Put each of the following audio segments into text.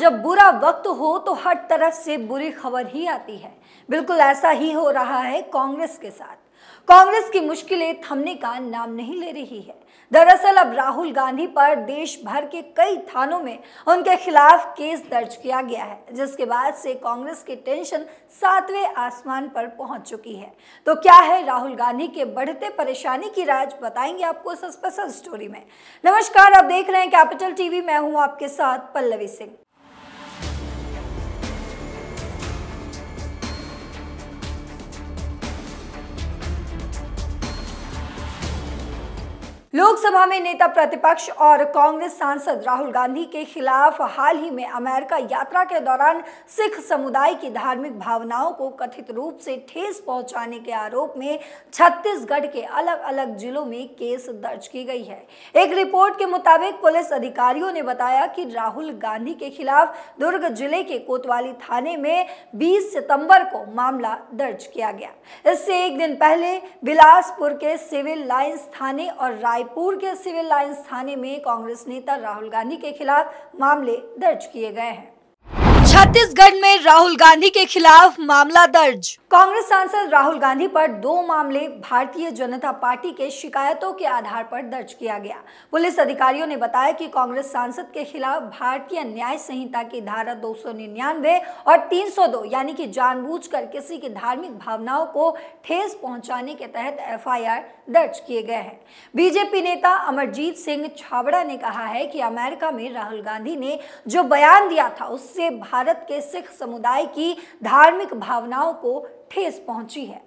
जब बुरा वक्त हो तो हर तरफ से बुरी खबर ही आती है। बिल्कुल ऐसा ही हो रहा है कांग्रेस के साथ। कांग्रेस की मुश्किलें थमने का नाम नहीं ले रही है। दरअसल अब राहुल गांधी पर देश भर के कई थानों में उनके खिलाफ केस दर्ज किया गया है, जिसके बाद से कांग्रेस की टेंशन 7वें आसमान पर पहुंच चुकी है। तो क्या है राहुल गांधी के बढ़ते परेशानी की राज, बताएंगे आपको इस स्पेशल स्टोरी में। नमस्कार, आप देख रहे हैं कैपिटल टीवी। मैं हूं आपके साथ पल्लवी सिंह। लोकसभा में नेता प्रतिपक्ष और कांग्रेस सांसद राहुल गांधी के खिलाफ हाल ही में अमेरिका यात्रा के दौरान सिख समुदाय की धार्मिक भावनाओं को कथित रूप से ठेस पहुंचाने के आरोप में छत्तीसगढ़ के अलग अलग जिलों में केस दर्ज की गई है। एक रिपोर्ट के मुताबिक पुलिस अधिकारियों ने बताया कि राहुल गांधी के खिलाफ दुर्ग जिले के कोतवाली थाने में 20 सितंबर को मामला दर्ज किया गया। इससे एक दिन पहले बिलासपुर के सिविल लाइंस थाने और रायपुर के सिविल लाइंस थाने में कांग्रेस नेता राहुल गांधी के खिलाफ मामले दर्ज किए गए हैं। छत्तीसगढ़ में राहुल गांधी के खिलाफ मामला दर्ज। कांग्रेस सांसद राहुल गांधी पर 2 मामले भारतीय जनता पार्टी के शिकायतों के आधार पर दर्ज किया गया। पुलिस अधिकारियों ने बताया कि कांग्रेस सांसद के खिलाफ भारतीय न्याय संहिता की धारा 299 और 302 यानी कि जानबूझकर किसी की धार्मिक भावनाओं को ठेस पहुंचाने के तहत एफआईआर दर्ज किए गए हैं। बीजेपी नेता अमरजीत सिंह छाबड़ा ने कहा है कि अमेरिका में राहुल गांधी ने जो बयान दिया था उससे भारत के सिख समुदाय की धार्मिक भावनाओं को ठेस पहुंची है।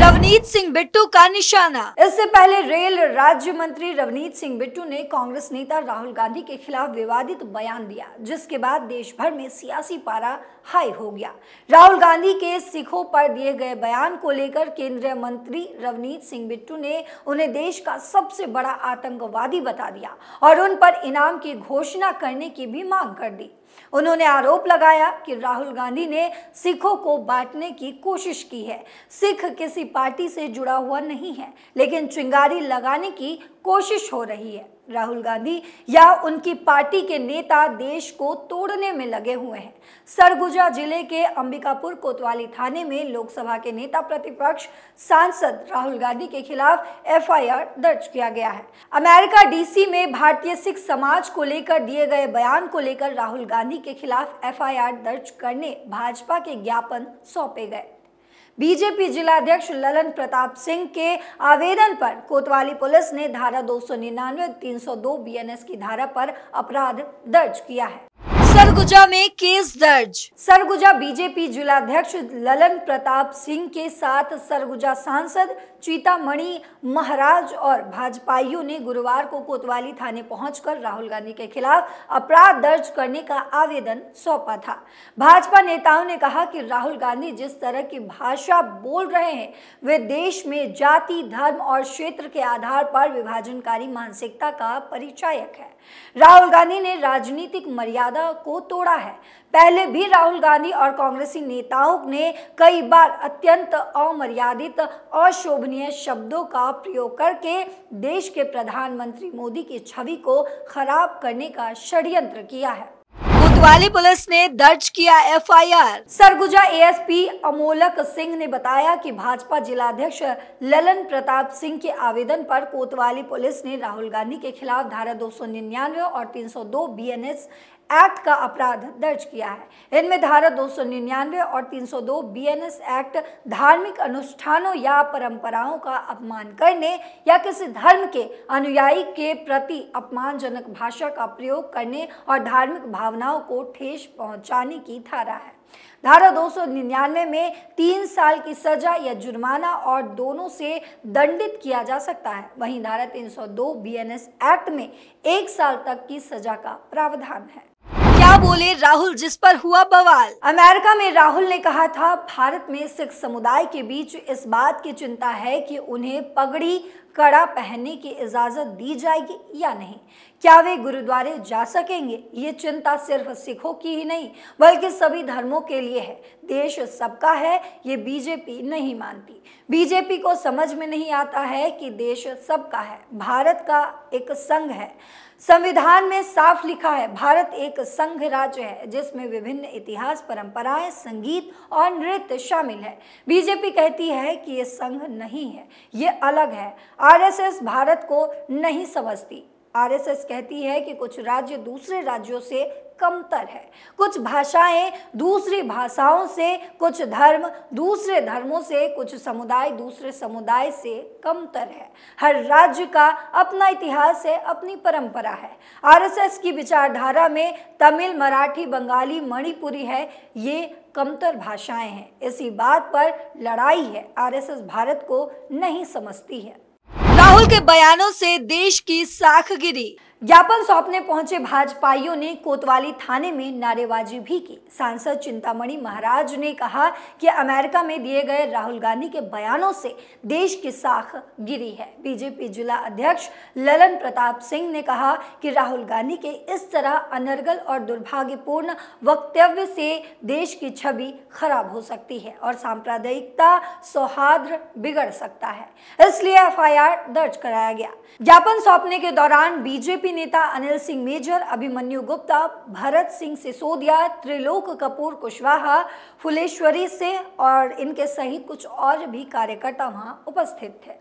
रवनीत सिंह बिट्टू का निशाना। इससे पहले रेल राज्य मंत्री रवनीत सिंह बिट्टू ने कांग्रेस नेता राहुल गांधी के खिलाफ विवादित बयान दिया, जिसके बाद देश भर में सियासी पारा हाई हो गया। राहुल गांधी के सिखों पर दिए गए बयान को लेकर केंद्रीय मंत्री रवनीत सिंह बिट्टू ने उन्हें देश का सबसे बड़ा आतंकवादी बता दिया और उन पर इनाम की घोषणा करने की भी मांग कर दी। उन्होंने आरोप लगाया कि राहुल गांधी ने सिखों को बांटने की कोशिश की है। सिख किसी पार्टी से जुड़ा हुआ नहीं है, लेकिन चिंगारी लगाने की कोशिश हो रही है। राहुल गांधी या उनकी पार्टी के नेता देश को तोड़ने में लगे हुए हैं। सरगुजा जिले के अंबिकापुर कोतवाली थाने में लोकसभा के नेता प्रतिपक्ष सांसद राहुल गांधी के खिलाफ एफआईआर दर्ज किया गया है। अमेरिका डीसी में भारतीय सिख समाज को लेकर दिए गए बयान को लेकर राहुल गांधी के खिलाफ एफआईआर दर्ज करने भाजपा के ज्ञापन सौंपे गए। बीजेपी जिलाध्यक्ष ललन प्रताप सिंह के आवेदन पर कोतवाली पुलिस ने धारा 299 302 बीएनएस की धारा पर अपराध दर्ज किया है। सरगुजा में केस दर्ज। सरगुजा बीजेपी जिलाध्यक्ष ललन प्रताप सिंह के साथ सरगुजा सांसद चीतामणि महाराज और भाजपाइयों ने गुरुवार को कोतवाली थाने पहुंचकर राहुल गांधी के खिलाफ अपराध दर्ज करने का आवेदन सौंपा था। भाजपा नेताओं ने कहा कि राहुल गांधी जिस तरह की भाषा बोल रहे हैं वे देश में जाति, धर्म और क्षेत्र के आधार पर विभाजनकारी मानसिकता का परिचायक है। राहुल गांधी ने राजनीतिक मर्यादा को तोड़ा है। पहले भी राहुल गांधी और कांग्रेसी नेताओं ने कई बार अत्यंत अमर्यादित, अशोभनीय शब्दों का प्रयोग करके देश के प्रधानमंत्री मोदी की छवि को खराब करने का षड्यंत्र किया है। कोतवाली पुलिस ने दर्ज किया एफआईआर। सरगुजा एएसपी अमोलक सिंह ने बताया कि भाजपा जिलाध्यक्ष ललन प्रताप सिंह के आवेदन पर कोतवाली पुलिस ने राहुल गांधी के खिलाफ धारा 299 और 302 बीएनएस एक्ट का अपराध दर्ज किया है। इनमें धारा 299 और 302 बीएनएस एक्ट धार्मिक अनुष्ठानों या परंपराओं का अपमान करने या किसी धर्म के अनुयायी के प्रति अपमानजनक भाषा का प्रयोग करने और धार्मिक भावनाओं को ठेस पहुंचाने की धारा है। धारा 299 में 3 साल की सजा या जुर्माना और दोनों से दंडित किया जा सकता है। वहीं धारा 302 बीएनएस एक्ट में 1 साल तक की सजा का प्रावधान है। क्या बोले राहुल, जिस पर हुआ बवाल। अमेरिका में राहुल ने कहा था, भारत में सिख समुदाय के बीच इस बात की चिंता है कि उन्हें पगड़ी कड़ा पहनने की इजाजत दी जाएगी या नहीं? क्या वे गुरुद्वारे जा सकेंगे? ये चिंता सिर्फ सिखों की ही नहीं बल्कि सभी धर्मों के लिए है। देश सबका है, ये बीजेपी नहीं मानती। बीजेपी को समझ में नहीं आता है कि देश सबका है। भारत का एक संघ है। संविधान में साफ लिखा है, भारत एक संघ राज्य है जिसमें विभिन्न इतिहास, परंपराएं, संगीत और नृत्य शामिल है। बीजेपी कहती है कि ये संघ नहीं है, ये अलग है। आरएसएस भारत को नहीं समझती। आरएसएस कहती है कि कुछ राज्य दूसरे राज्यों से कमतर है, कुछ भाषाएं दूसरी भाषाओं से, कुछ धर्म दूसरे धर्मों से, कुछ समुदाय दूसरे समुदाय से कमतर है। हर राज्य का अपना इतिहास है, अपनी परंपरा है। आरएसएस की विचारधारा में तमिल, मराठी, बंगाली, मणिपुरी है, ये कमतर भाषाएं हैं। इसी बात पर लड़ाई है। आरएसएस भारत को नहीं समझती है। राहुल के बयानों से देश की साख गिरी। ज्ञापन सौंपने पहुंचे भाजपाइयों ने कोतवाली थाने में नारेबाजी भी की। सांसद चिंतामणि महाराज ने कहा कि अमेरिका में दिए गए राहुल गांधी के बयानों से देश की साख गिरी है। बीजेपी जिला अध्यक्ष ललन प्रताप सिंह ने कहा कि राहुल गांधी के इस तरह अनर्गल और दुर्भाग्यपूर्ण वक्तव्य से देश की छवि खराब हो सकती है और सांप्रदायिकता, सौहार्द बिगड़ सकता है। इसलिए एफआईआर दर्ज कराया गया। ज्ञापन सौंपने के दौरान बीजेपी नेता अनिल सिंह मेजर, अभिमन्यु गुप्ता, भरत सिंह सिसोदिया, त्रिलोक कपूर कुशवाहा, फुलेश्वरी से और इनके सहित कुछ और भी कार्यकर्ता वहां उपस्थित थे।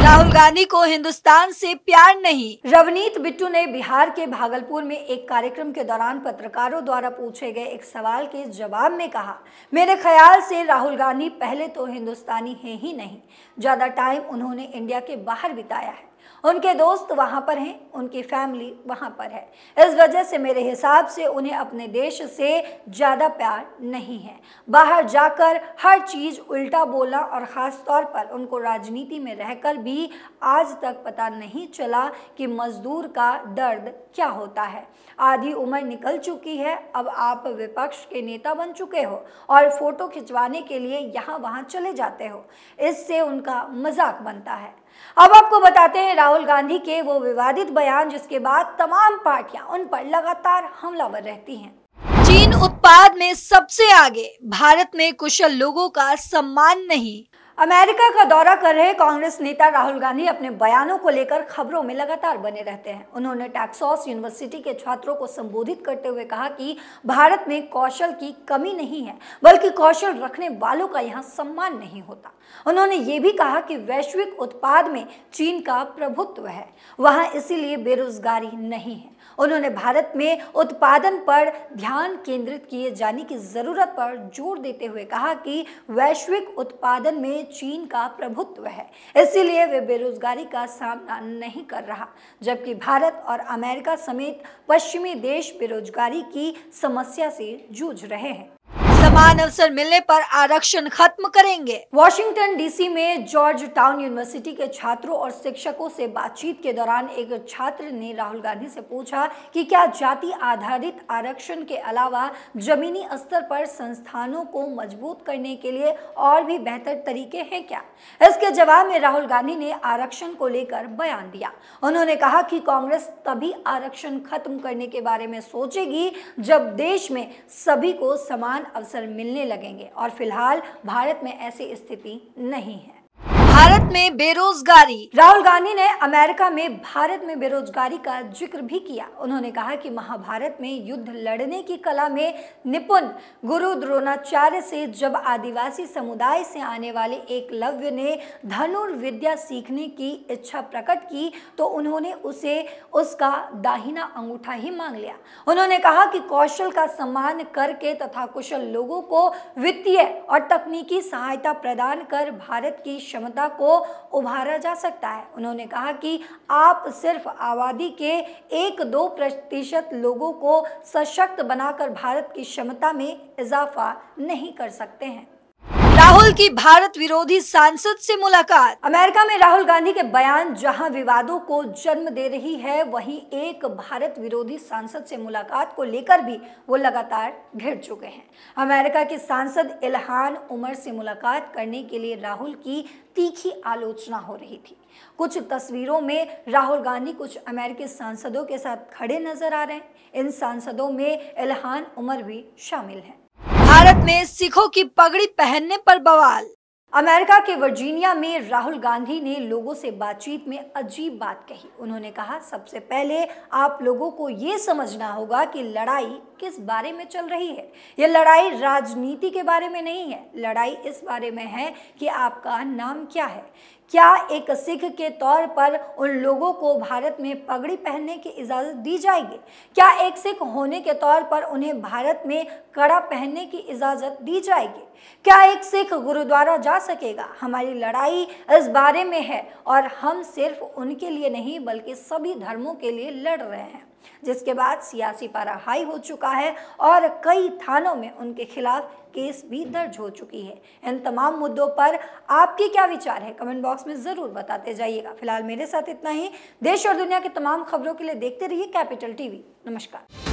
राहुल गांधी को हिंदुस्तान से प्यार नहीं। रवनीत बिट्टू ने बिहार के भागलपुर में एक कार्यक्रम के दौरान पत्रकारों द्वारा पूछे गए एक सवाल के जवाब में कहा, मेरे ख्याल से राहुल गांधी पहले तो हिंदुस्तानी है ही नहीं, ज्यादा टाइम उन्होंने इंडिया के बाहर बिताया है, उनके दोस्त वहां पर हैं, उनकी फैमिली वहां पर है। इस वजह से मेरे हिसाब से उन्हें अपने देश से ज़्यादा प्यार नहीं है। बाहर जाकर हर चीज़ उल्टा बोला और ख़ास तौर पर उनको राजनीति में रहकर भी आज तक पता नहीं चला कि मजदूर का दर्द क्या होता है। आधी उम्र निकल चुकी है, अब आप विपक्ष के नेता बन चुके हो और फोटो खिंचवाने के लिए यहाँ वहाँ चले जाते हो। इससे उनका मजाक बनता है। अब आपको बताते हैं राहुल गांधी के वो विवादित बयान जिसके बाद तमाम पार्टियां उन पर लगातार हमलावर रहती हैं। चीन उत्पाद में सबसे आगे, भारत में कुशल लोगों का सम्मान नहीं। अमेरिका का दौरा कर रहे कांग्रेस नेता राहुल गांधी अपने बयानों को लेकर खबरों में लगातार बने रहते हैं। उन्होंने टेक्सास यूनिवर्सिटी के छात्रों को संबोधित करते हुए कहा कि भारत में कौशल की कमी नहीं है, बल्कि कौशल रखने वालों का यहाँ सम्मान नहीं होता। उन्होंने ये भी कहा कि वैश्विक उत्पाद में चीन का प्रभुत्व है, वहाँ इसीलिए बेरोजगारी नहीं है। उन्होंने भारत में उत्पादन पर ध्यान केंद्रित किए जाने की जरूरत पर जोर देते हुए कहा कि वैश्विक उत्पादन में चीन का प्रभुत्व है, इसीलिए वे बेरोजगारी का सामना नहीं कर रहा, जबकि भारत और अमेरिका समेत पश्चिमी देश बेरोजगारी की समस्या से जूझ रहे हैं। समान अवसर मिलने पर आरक्षण खत्म करेंगे। वॉशिंगटन डीसी में जॉर्ज टाउन यूनिवर्सिटी के छात्रों और शिक्षकों से बातचीत के दौरान एक छात्र ने राहुल गांधी से पूछा कि क्या जाति आधारित आरक्षण के अलावा जमीनी स्तर पर संस्थानों को मजबूत करने के लिए और भी बेहतर तरीके हैं क्या। इसके जवाब में राहुल गांधी ने आरक्षण को लेकर बयान दिया। उन्होंने कहा कि कांग्रेस तभी आरक्षण खत्म करने के बारे में सोचेगी जब देश में सभी को समान अवसर मिलने लगेंगे और फिलहाल भारत में ऐसी स्थिति नहीं है। भारत में बेरोजगारी। राहुल गांधी ने अमेरिका में भारत में बेरोजगारी का जिक्र भी किया। उन्होंने कहा कि महाभारत में युद्ध लड़ने की कला में निपुण गुरु द्रोणाचार्य से जब आदिवासी समुदाय से आने वाले एकलव्य ने धनुर्विद्या सीखने की इच्छा प्रकट की तो उन्होंने उसे उसका दाहिना अंगूठा ही मांग लिया। उन्होंने कहा कि कौशल का सम्मान करके तथा कुशल लोगों को वित्तीय और तकनीकी सहायता प्रदान कर भारत की क्षमता को उभारा जा सकता है। उन्होंने कहा कि आप सिर्फ आबादी के 1-2% लोगों को सशक्त बनाकर भारत की क्षमता में इजाफा नहीं कर सकते हैं। राहुल राहुल की भारत विरोधी सांसद से मुलाकात। अमेरिका में राहुल गांधी के बयान जहां विवादों को जन्म दे रही है, वहीं एक भारत विरोधी सांसद से मुलाकात को लेकर भी वो लगातार घिर चुके हैं। अमेरिका के सांसद इल्हान उमर से मुलाकात करने के लिए राहुल की तीखी आलोचना हो रही थी। कुछ तस्वीरों में राहुल गांधी कुछ अमेरिकी सांसदों के साथ खड़े नजर आ रहे हैं। इन सांसदों में इल्हान उमर भी शामिल हैं। भारत में सिखों की पगड़ी पहनने पर बवाल। अमेरिका के वर्जीनिया में राहुल गांधी ने लोगों से बातचीत में अजीब बात कही। उन्होंने कहा, सबसे पहले आप लोगों को ये समझना होगा कि लड़ाई किस बारे में चल रही है। ये लड़ाई राजनीति के बारे में नहीं है। लड़ाई इस बारे में है कि आपका नाम क्या है। क्या एक सिख के तौर पर उन लोगों को भारत में पगड़ी पहनने की इजाज़त दी जाएगी? क्या एक सिख होने के तौर पर उन्हें भारत में कड़ा पहनने की इजाज़त दी जाएगी? क्या एक सिख गुरुद्वारा जा सकेगा? हमारी लड़ाई इस बारे में है और हम सिर्फ उनके लिए नहीं बल्कि सभी धर्मों के लिए लड़ रहे हैं। जिसके बाद सियासी पारा हाई हो चुका है और कई थानों में उनके खिलाफ केस भी दर्ज हो चुकी है। इन तमाम मुद्दों पर आपके क्या विचार है, कमेंट बॉक्स में ज़रूर बताते जाइएगा। फिलहाल मेरे साथ इतना ही। देश और दुनिया की तमाम खबरों के लिए देखते रहिए कैपिटल टीवी। नमस्कार।